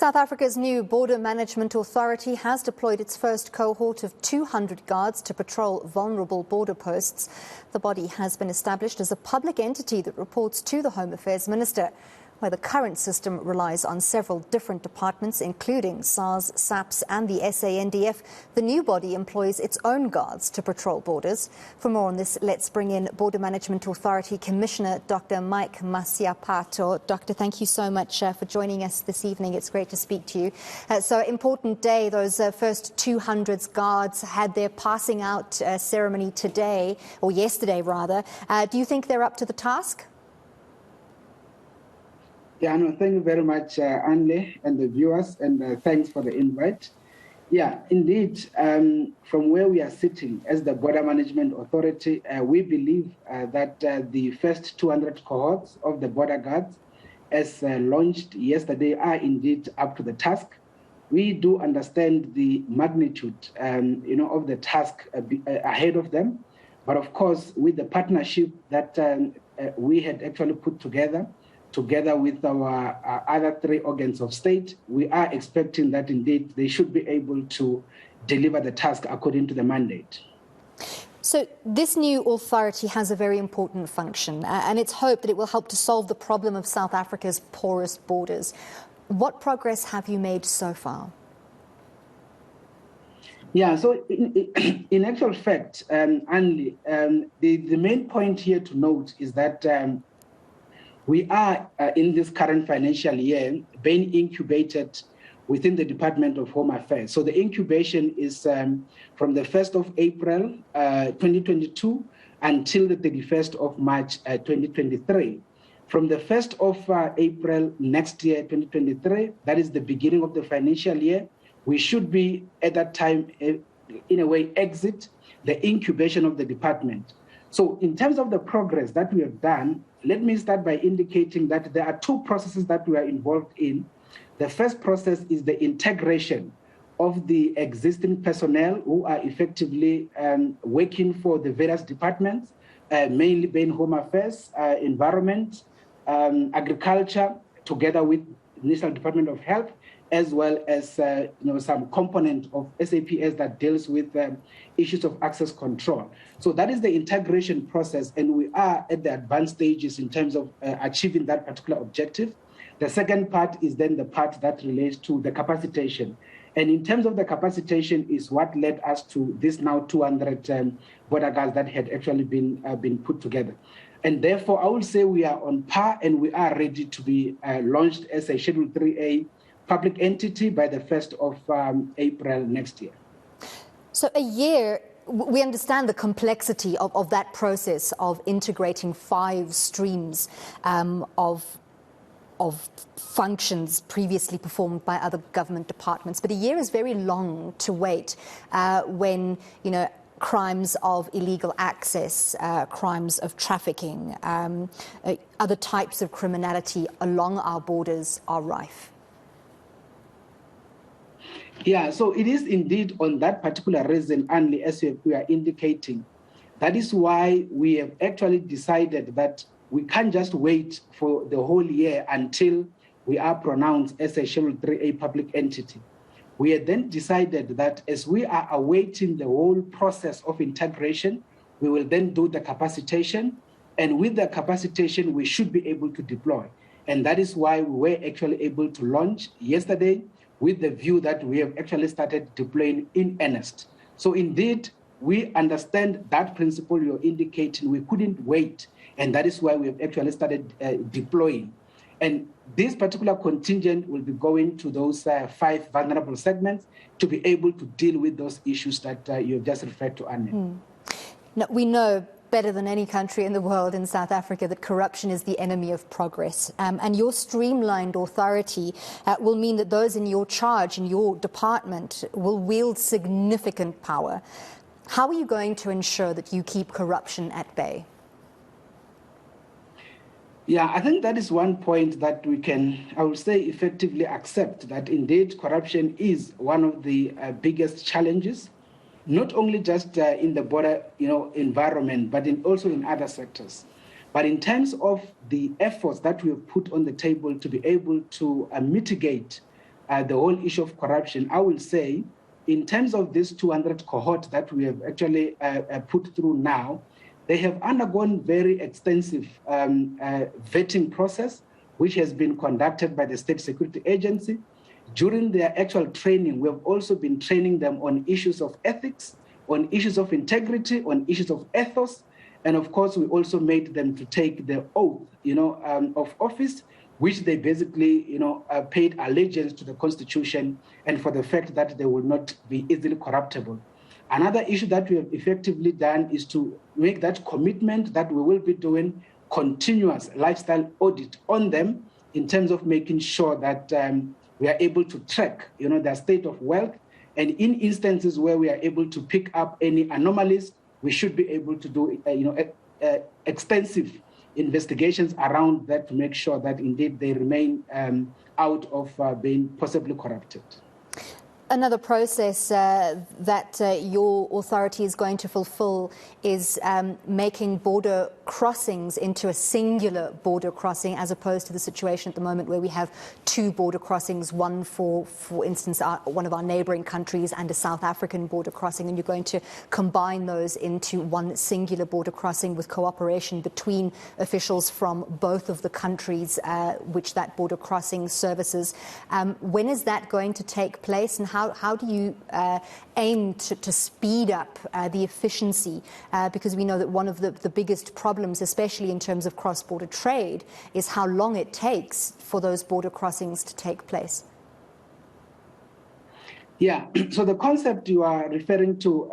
South Africa's new Border Management Authority has deployed its first cohort of 200 guards to patrol vulnerable border posts. The body has been established as a public entity that reports to the Home Affairs Minister. Where the current system relies on several different departments, including SARS, SAPS and the SANDF, the new body employs its own guards to patrol borders. For more on this, let's bring in Border Management Authority Commissioner Dr. Mike Masiapato. Doctor, thank you so much for joining us this evening. It's great to speak to you. So important day, those first 200 guards had their passing out ceremony today, or yesterday rather. Do you think they're up to the task? Yeah, no, thank you very much, Anle, and the viewers, and thanks for the invite. Yeah, indeed, from where we are sitting as the Border Management Authority, we believe that the first 200 cohorts of the border guards, as launched yesterday, are indeed up to the task. We do understand the magnitude, of the task ahead of them, but of course, with the partnership that we had actually put together with our other three organs of state, we are expecting that indeed they should be able to deliver the task according to the mandate. So this new authority has a very important function, and it's hoped that it will help to solve the problem of South Africa's porous borders. What progress have you made so far? Yeah, so in actual fact, Anli, the main point here to note is that we are, in this current financial year, being incubated within the Department of Home Affairs. So the incubation is from the 1st of April 2022 until the 31st of March 2023. From the 1st of April next year, 2023, that is the beginning of the financial year, we should be at that time, in a way, exit the incubation of the department. So in terms of the progress that we have done, let me start by indicating that there are two processes that we are involved in. The first process is the integration of the existing personnel who are effectively working for the various departments, mainly being Home Affairs, Environment, Agriculture, together with the National Department of Health, as well as some component of SAPS that deals with issues of access control. So that is the integration process, and we are at the advanced stages in terms of achieving that particular objective. The second part is then the part that relates to the capacitation. And in terms of the capacitation is what led us to this now 200 border guards that had actually been put together. And therefore, I would say we are on par and we are ready to be launched as a Schedule 3A public entity by the 1st of April next year. So a year, we understand the complexity of that process of integrating 5 streams of functions previously performed by other government departments. But a year is very long to wait when, crimes of illegal access, crimes of trafficking, other types of criminality along our borders are rife. Yeah, so it is indeed on that particular reason, only as we are indicating. That is why we have actually decided that we can't just wait for the whole year until we are pronounced as a Schedule 3A public entity. We have then decided that as we are awaiting the whole process of integration, we will then do the capacitation. And with the capacitation, we should be able to deploy. And that is why we were actually able to launch yesterday with the view that we have actually started deploying in earnest. So indeed, we understand that principle you're indicating. We couldn't wait. And that is why we have actually started deploying. And this particular contingent will be going to those 5 vulnerable segments to be able to deal with those issues that you have just referred to, Anne. Now, we know better than any country in the world in South Africa that corruption is the enemy of progress. And your streamlined authority will mean that those in your charge, in your department, will wield significant power. How are you going to ensure that you keep corruption at bay? Yeah, I think that is one point that we can, I would say, effectively accept that indeed corruption is one of the biggest challenges, not only just in the border, environment, but also in other sectors. But in terms of the efforts that we have put on the table to be able to mitigate the whole issue of corruption, I will say, in terms of this 200 cohort that we have actually put through now, they have undergone very extensive vetting process, which has been conducted by the State Security Agency. During their actual training, we have also been training them on issues of ethics, on issues of integrity, on issues of ethos, and of course, we also made them to take the oath, of office, which they basically, paid allegiance to the Constitution and for the fact that they will not be easily corruptible. Another issue that we have effectively done is to make that commitment that we will be doing continuous lifestyle audit on them in terms of making sure that we are able to track, their state of wealth. And in instances where we are able to pick up any anomalies, we should be able to do, extensive investigations around that to make sure that indeed they remain out of being possibly corrupted. Another process that your authority is going to fulfill is making border crossings into a singular border crossing, as opposed to the situation at the moment where we have two border crossings, one for instance, one of our neighbouring countries and a South African border crossing, and you're going to combine those into one singular border crossing with cooperation between officials from both of the countries which that border crossing services. When is that going to take place, and how do you aim to speed up the efficiency? Because we know that one of the biggest problems, especially in terms of cross-border trade, is how long it takes for those border crossings to take place. Yeah, so the concept you are referring to,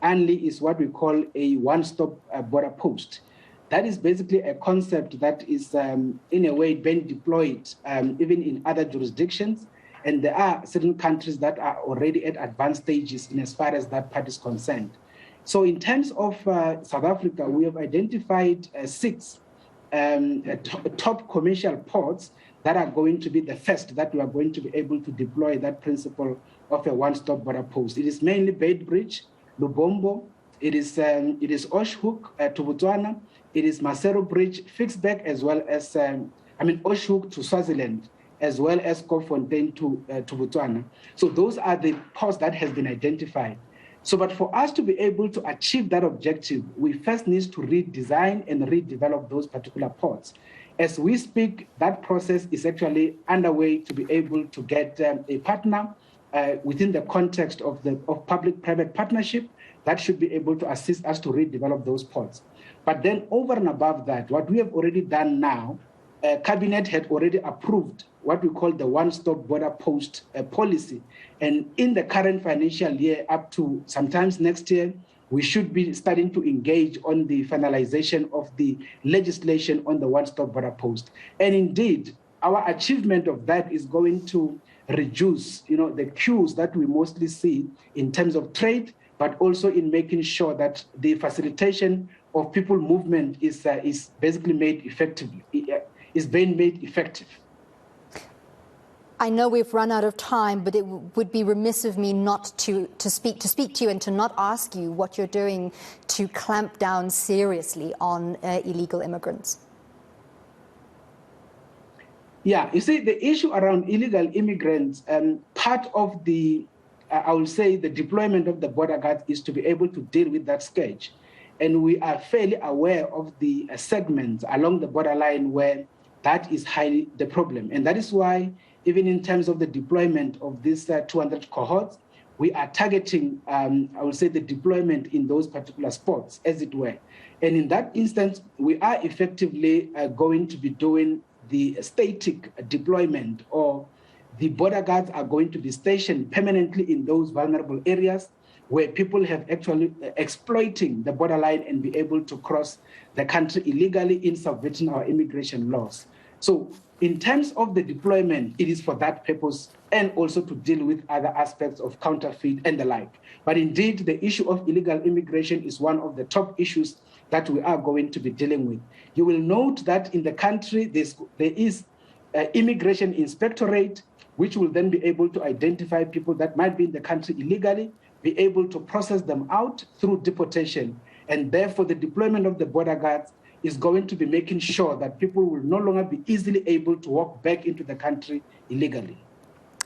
Anli, is what we call a one-stop border post. That is basically a concept that is, in a way, being deployed even in other jurisdictions. And there are certain countries that are already at advanced stages in as far as that part is concerned. So in terms of South Africa, we have identified 6 top commercial ports that are going to be the first that we are going to be able to deploy that principle of a one-stop border post. It is mainly Beitbridge, Lubombo, it is Oshhoek to Botswana, it is Maseru Bridge, Fixback, as well as, Oshhoek to Swaziland, as well as Kofontein to Botswana. So those are the ports that has been identified. So, but for us to be able to achieve that objective, we first need to redesign and redevelop those particular ports. As we speak, that process is actually underway to be able to get a partner within the context of public-private partnership that should be able to assist us to redevelop those ports. But then over and above that, what we have already done now, Cabinet had already approved what we call the one-stop border post policy. And in the current financial year, up to sometimes next year, we should be starting to engage on the finalization of the legislation on the one-stop border post. And indeed, our achievement of that is going to reduce, the queues that we mostly see in terms of trade, but also in making sure that the facilitation of people movement is basically made effectively, is being made effective. I know we've run out of time, but it would be remiss of me not to speak to you and to not ask you what you're doing to clamp down seriously on illegal immigrants. Yeah, you see, the issue around illegal immigrants, part of the, I will say, the deployment of the border guards is to be able to deal with that scourge. And we are fairly aware of the segments along the borderline where that is highly the problem. And that is why, even in terms of the deployment of these 200 cohorts, we are targeting, I would say, the deployment in those particular spots, as it were. And in that instance, we are effectively going to be doing the static deployment, or the border guards are going to be stationed permanently in those vulnerable areas where people have actually exploiting the borderline and be able to cross the country illegally in subverting our immigration laws. So in terms of the deployment, it is for that purpose and also to deal with other aspects of counterfeit and the like. But indeed, the issue of illegal immigration is one of the top issues that we are going to be dealing with. You will note that in the country, there is immigration inspectorate, which will then be able to identify people that might be in the country illegally, be able to process them out through deportation. And therefore, the deployment of the border guards is going to be making sure that people will no longer be easily able to walk back into the country illegally.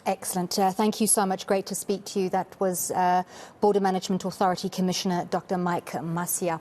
Excellent. Thank you so much. Great to speak to you. That was Border Management Authority Commissioner Dr. Mike Masia.